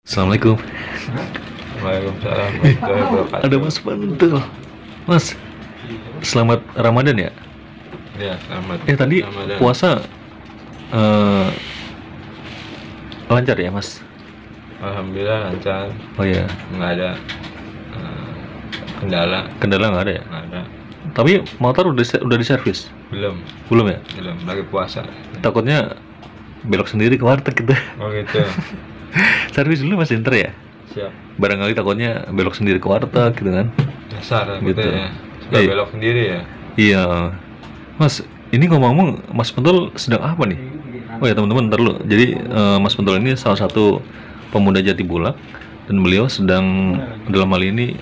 Assalamualaikum. Waalaikumsalam. Ada Mas Pentul. Mas, selamat Ramadan ya? Ya, selamat. Tadi Ramadan. puasa lancar ya Mas? Alhamdulillah lancar. Oh ya, Nggak ada kendala. kendala nggak ada ya? Nggak ada. Tapi motor udah diservis? Belum. Belum ya? Belum. Lagi puasa. Takutnya belok sendiri ke warteg gitu. Oh gitu. Servis dulu Mas Inter ya? Siap. Barangkali takutnya belok sendiri ke warteg gitu kan? Dasar Gitu. gitu ya. Suka Iya. belok sendiri ya. Iya. Mas, ini ngomong-ngomong Mas Pentul sedang apa nih? Oh ya teman-teman, ntar dulu. Jadi Mas Pentul ini salah satu pemuda Jatibulak dan beliau sedang dalam hal ini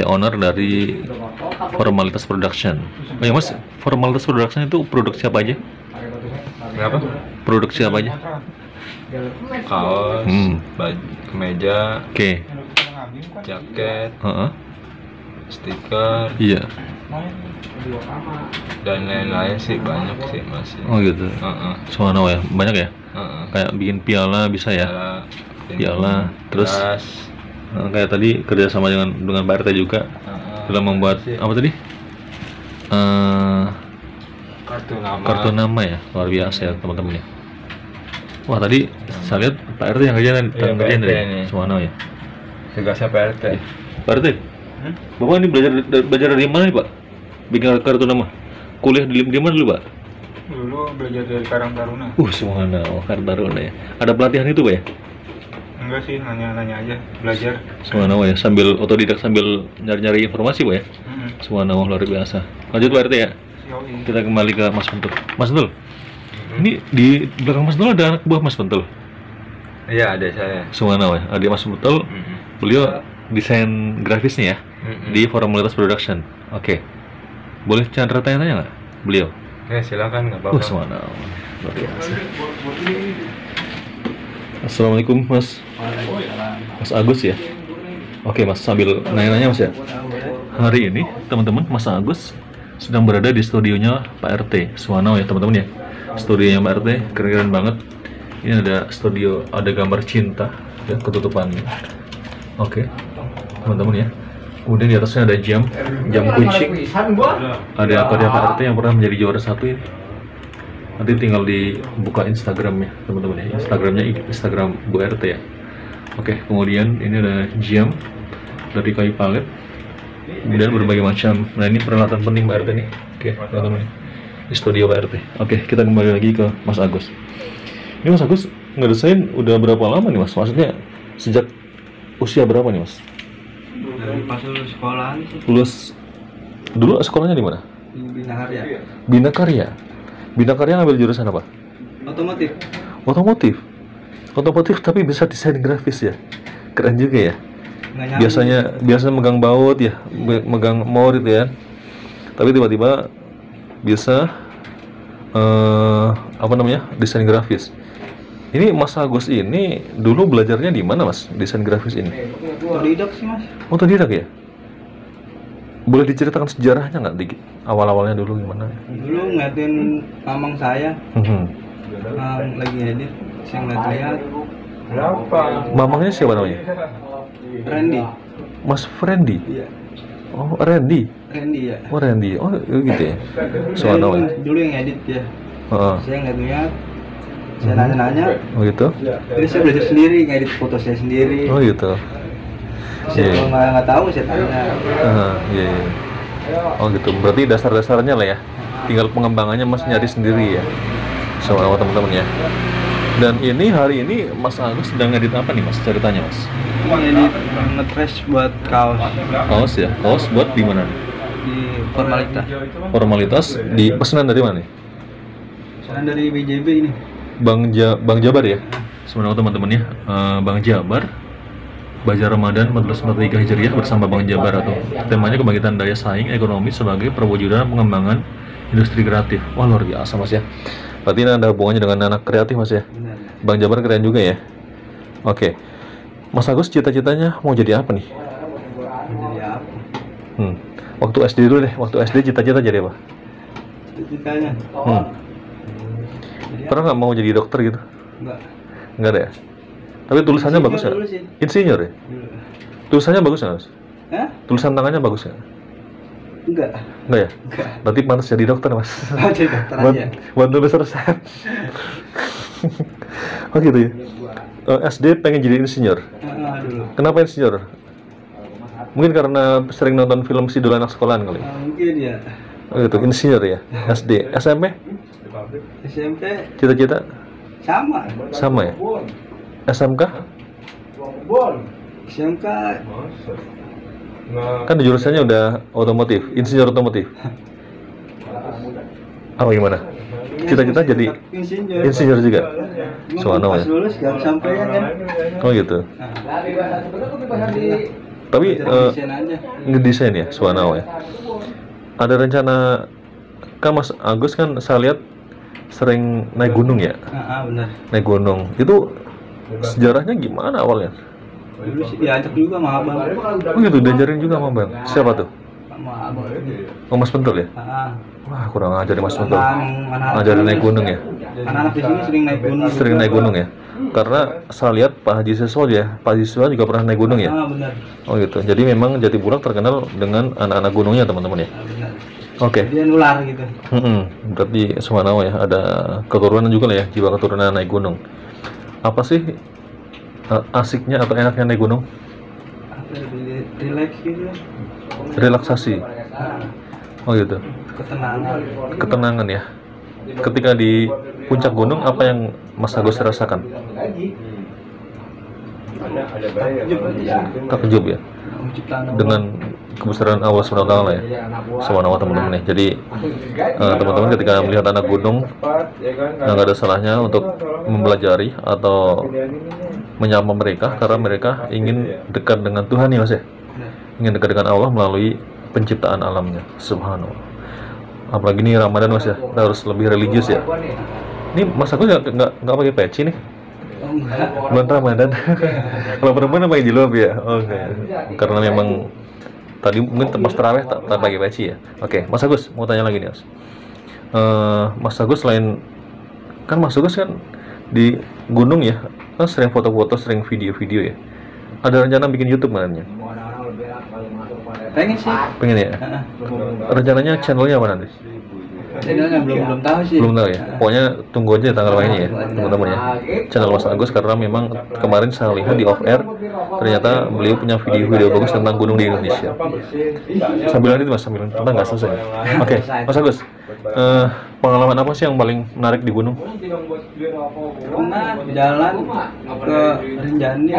owner dari Formalitas Production. Oh ya Mas, Formalitas Production itu produk siapa aja? Kenapa? Produk siapa aja? Kaos, baju, kemeja, Oke. jaket, Heeh. stiker, Iya. dan lain-lain sih banyak sih masih. Oh gitu. Soalnya ya, banyak ya. Kayak bikin piala bisa ya. Piala, terus gelas, kayak tadi kerjasama dengan Pak RT juga dalam membuat apa tadi? Kartu nama ya, luar biasa ya teman-teman ya. Wah tadi saya lihat Pak RT yang kerjaan Iya, Pak kerjaan RT dari ini. Suwana ya. tugasnya PRT. Pak RT, Bapak ini belajar dari mana nih Pak? Bikin kartu nama. Kuliah di mana dulu Pak? Dulu belajar dari Karang Taruna. Suwana, Kartu Taruna ya. Ada pelatihan itu Pak ya? Enggak sih, nanya-nanya aja, belajar. Suwana ya, sambil otodidak sambil nyari-nyari informasi Pak ya. Suwana luar biasa. Lanjut Pak RT ya. Yoi. Kita kembali ke Mas Pentul. Mas Pentul, ini di belakang Mas Pentul ada anak buah Mas Pentul. Iya, ada saya. Suwana ya, adik Mas Pentul. Beliau desain grafisnya ya di Formalitas Production. Oke. Boleh Chandra tanya-tanya nggak beliau? Ya silakan, nggak apa-apa. Suwana luar biasa. Assalamualaikum Mas. Mas Agus ya. Oke Mas, sambil nanya-nanya Mas ya. Hari ini teman-teman Mas Agus sedang berada di studionya Pak RT Suwana ya teman-teman ya. Studionya Pak RT keren-keren banget. Ini ada studio, ada gambar cinta ya, ketutupannya. Oke teman-teman ya. Kemudian di atasnya ada jam kucing. Ada Pak RT yang pernah menjadi juara 1 ini. Nanti tinggal dibuka Instagramnya teman-teman ya. Instagram Bu RT ya. Oke, kemudian ini ada jam dari kayu palet. Kemudian berbagai macam. Nah ini peralatan penting Pak RT nih. Oke teman-teman. Di studio Pak RT. Oke, kita kembali lagi ke Mas Agus. Ini Mas Agus ngedesain udah berapa lama nih Mas? Maksudnya sejak usia berapa nih Mas? Dari pas lulus sekolahan sih Lulus dulu sekolahnya di mana? di Bina Karya. Bina Karya. Bina Karya ngambil jurusan apa? Otomotif. Otomotif tapi bisa desain grafis ya. Keren juga ya. Nggak nyambung. Biasanya megang baut ya, megang motor itu ya. Tapi tiba-tiba bisa desain grafis. Ini Mas Agus ini dulu belajarnya di mana Mas desain grafis ini? Otodidak sih Mas. Otodidak ya? Boleh diceritakan sejarahnya nggak dikit? Awal-awalnya dulu gimana? Dulu ngeliatin mamang saya lagi edit, saya ngeliat Mamangnya siapa namanya? Randy. Mas Randy? Iya. Oh Randy? Randy ya. Oh Randy, oh gitu ya? Soalnya ya? Dulu yang edit ya. Heeh. Saya ngeliat, saya nanya-nanya, Oh gitu? terus saya belajar sendiri, ngedit foto saya sendiri. Oh gitu? Saya Iya. kalau nggak tahu saya tanya. Iya. Oh gitu, berarti dasar-dasarnya lah ya. Tinggal pengembangannya Mas nyari sendiri ya. Sama teman-teman ya. Dan ini hari ini Mas Agus sedang ngedit apa nih Mas? Ceritanya Mas? Ngedit nge-trash buat kaos Kaos ya? Kaos buat di mana? di Formalitas. Formalitas di pesanan dari mana nih? Saran dari BJB ini. Bang Jabar ya? Sebenarnya teman-teman ya, Bang Jabar Bajar Ramadan 1443 Hijriah bersama Bang Jabar atau temanya kebangkitan daya saing ekonomi sebagai perwujudan pengembangan industri kreatif. Wah luar biasa Mas ya. Berarti ini ada hubungannya dengan anak kreatif Mas ya. Benar. Bang Jabar keren juga ya. Oke. Mas Agus cita-citanya mau jadi apa nih? Jadi apa? Waktu SD dulu deh. Waktu SD cita-cita jadi apa? Cita-citanya? Pernah nggak mau jadi dokter gitu? Enggak. Nggak ada ya? Tapi tulisannya Insinyur bagus ya? dulu sih. Insinyur ya? Dulu. Tulisannya bagus nggak, Mas? Hah? Tulisan tangannya bagus nggak? Enggak. Nggak ya? Enggak. Berarti pantas jadi dokter, Mas. Oh, jadi dokter buat, aja. buat nulis resep. Oh gitu ya? SD pengen jadi insinyur. Dulu. Kenapa insinyur? Mungkin karena sering nonton film Si Dul Anak Sekolahan kali. Mungkin ya. Oh gitu, insinyur ya. SD, SMP, SMP cita-cita sama. sama ya. SMK SMK kan jurusannya udah otomotif, insinyur otomotif. Apa gimana? Cita-cita jadi insinyur juga. Soalnya pas ya. lulus gak sampaian kan. Oh gitu. Tapi Desain aja. ngedesain ya, Suwanao ya. Ada rencana kan Mas Agus kan saya lihat sering naik gunung ya. Benar. Naik gunung. Itu sejarahnya gimana awalnya? Dulu sih diajak juga sama abang. Oh gitu, diajarin juga sama Bang. Siapa tuh? Sama abang. Oh Mas Pentul ya? Wah, kurang ajar nih Mas Pentul. Ngajarin naik gunung ya? Anak-anak di sini sering naik gunung. Sering naik gunung ya? Karena saya lihat Pak Haji Siswa ya, Pak Haji Siswa juga pernah naik gunung ya? Benar. Oh gitu. Jadi memang Jatibulak terkenal dengan anak-anak gunungnya teman-teman ya. Benar. Oke. Dia nular gitu. Berarti Suwanao ya, ada keturunan juga lah ya, jiwa keturunan naik gunung. Apa sih asiknya atau enaknya naik gunung? Lebih relax gitu. Relaksasi. Oh gitu. Ketenangan. Ketenangan ya. Ketika di puncak gunung, apa yang Mas Agus rasakan? Takjub ya. Dengan kebesaran Allah SWT ya. Subhanahu teman-teman ya. Jadi teman-teman ketika melihat anak gunung, nggak ada salahnya untuk mempelajari atau menyapa mereka karena mereka ingin dekat dengan Tuhan ya Mas ya. Ingin dekat dengan Allah melalui penciptaan alamnya. Subhanallah. Apalagi ini Ramadan Mas ya, kita harus lebih religius ya. Ini Mas Agus nggak pakai peci nih? Bulan Ramadan. Kalau perempuan pakai jilbab ya? Oh enggak. Karena memang tadi mungkin pas tarawih tak pakai peci ya. Oke, Mas Agus mau tanya lagi nih Mas. Mas Agus selain kan Mas Agus kan di gunung ya, kan sering foto-foto, sering video-video ya. Ada rencana bikin YouTube mananya? Pengen sih. Pengen ya? Rencananya channelnya apa nanti? Channelnya belum tahu sih. Belum tahu ya. Pokoknya tunggu aja tanggal mainnya ya, teman-teman ya. Channel Mas Agus karena memang kemarin saya lihat di off air ternyata beliau punya video-video bagus tentang gunung di Indonesia. Sambil nanti Mas, sambil tentang nggak selesai. Oke, Mas Agus. Pengalaman apa sih yang paling menarik di gunung? Pernah jalan ke Rinjani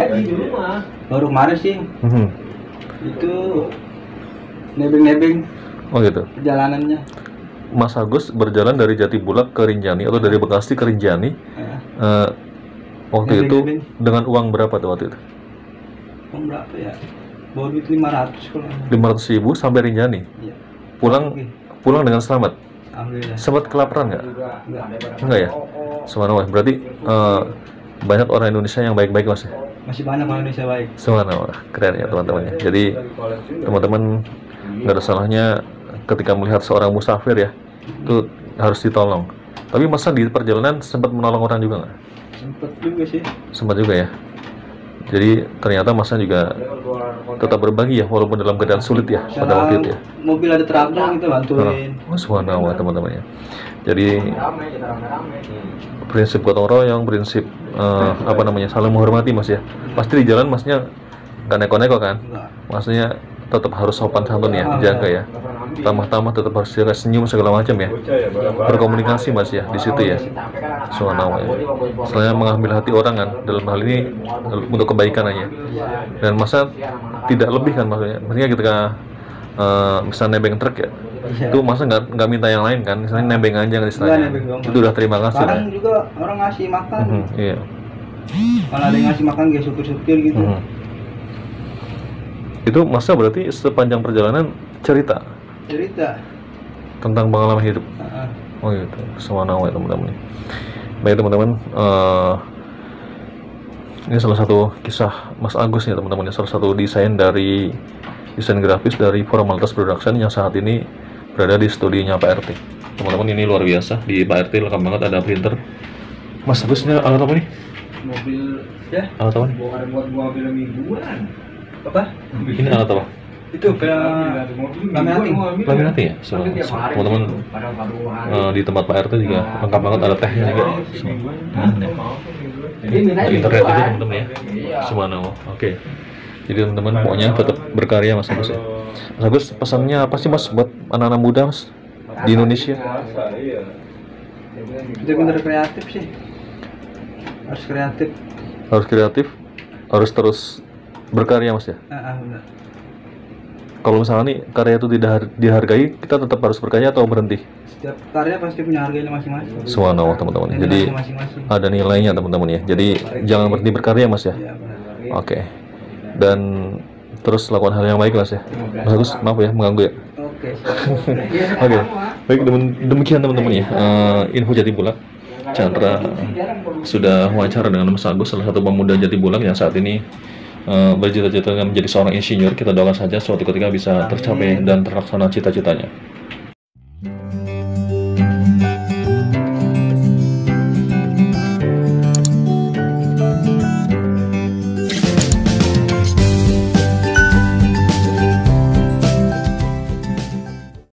baru kemarin sih. Itu nebeng-nebeng. Oh gitu. Perjalanannya. Mas Agus berjalan dari Jatibulak ke Rinjani atau dari Bekasi ke Rinjani. Waktu itu dengan uang berapa tuh waktu itu? Uang berapa ya? Bawa duit 500 kalau. 500.000 sampai Rinjani. Iya. Pulang dengan selamat. Alhamdulillah. Sempat kelaparan nggak? Enggak ya. Subhanallah. Berarti banyak orang Indonesia yang baik-baik Mas ya. Masih banyak orang Indonesia baik. Subhanallah. Keren ya teman-teman ya. Jadi teman-teman nggak ada salahnya ketika melihat seorang musafir ya, itu harus ditolong. Tapi masa di perjalanan sempat menolong orang juga nggak? Sempat juga sih. Sempat juga ya. Jadi ternyata masa juga tetap berbagi ya, walaupun dalam keadaan sulit ya pada waktu itu ya. Mobil ada terabrak gitu bantuin. Oh, subhanallah teman-teman ya. Jadi prinsip gotong royong, prinsip saling menghormati Mas ya. Pasti di jalan Masnya nggak neko-neko kan? Maksudnya tetap harus sopan santun ya, jaga ya. Tamah-tamah tetap harus jaga, senyum segala macam ya. Berkomunikasi Mas ya di situ ya. Subhanallah ya. Selain mengambil hati orang kan, dalam hal ini untuk kebaikan aja. Dan masa tidak lebih kan maksudnya ketika misalnya nebeng truk ya, itu masa nggak minta yang lain kan, misalnya nebeng aja kan istilahnya. Itu udah terima kasih. Kadang juga orang ngasih makan. Iya. Kalau ada yang ngasih makan kayak supir-supir gitu. Itu masa berarti sepanjang perjalanan cerita tentang pengalaman hidup. Oh gitu, subhanallah ya teman-teman. Baik teman-teman, Ini salah satu kisah Mas Agus ya teman-teman, salah satu desain grafis dari Formalitas Production yang saat ini berada di studionya Pak RT. Teman-teman, ini luar biasa, di Pak RT lengkap banget, ada printer. Mas Agus, ini alat apa nih? Mobil ya. Alat apa nih? Buat mobil mingguan. Apa? Ini alat apa? Itu laminating. Laminating ya? Teman-teman, di tempat Pak RT juga lengkap banget, ada tehnya juga. Internet juga teman-teman ya. Subhanallah. Oke. Jadi teman-teman, pokoknya tetap berkarya Mas Agus ya. Mas Agus, pesannya apa sih Mas buat anak-anak muda Mas di Indonesia? Bener-bener kreatif sih. Harus kreatif. Harus kreatif, harus terus berkarya Mas ya. Benar. Kalau misalnya nih karya itu tidak dihargai, kita tetap harus berkarya atau berhenti? Setiap karya pasti punya harganya masing-masing. Subhanallah teman-teman. Nilainya Jadi masing-masing. ada nilainya teman-teman ya. Jadi jangan berhenti berkarya Mas ya. Iya, benar. Oke. Dan terus lakukan hal yang baik Mas ya. Mas Agus, maaf ya mengganggu ya. Oke. Oke. Baik, demikian teman-teman ya. Info Jatibulak. Chandra sudah wawancara dengan Mas Agus, salah satu pemuda Jatibulak yang saat ini bercita-cita menjadi seorang insinyur. Kita doakan saja suatu ketika bisa tercapai dan terlaksana cita-citanya.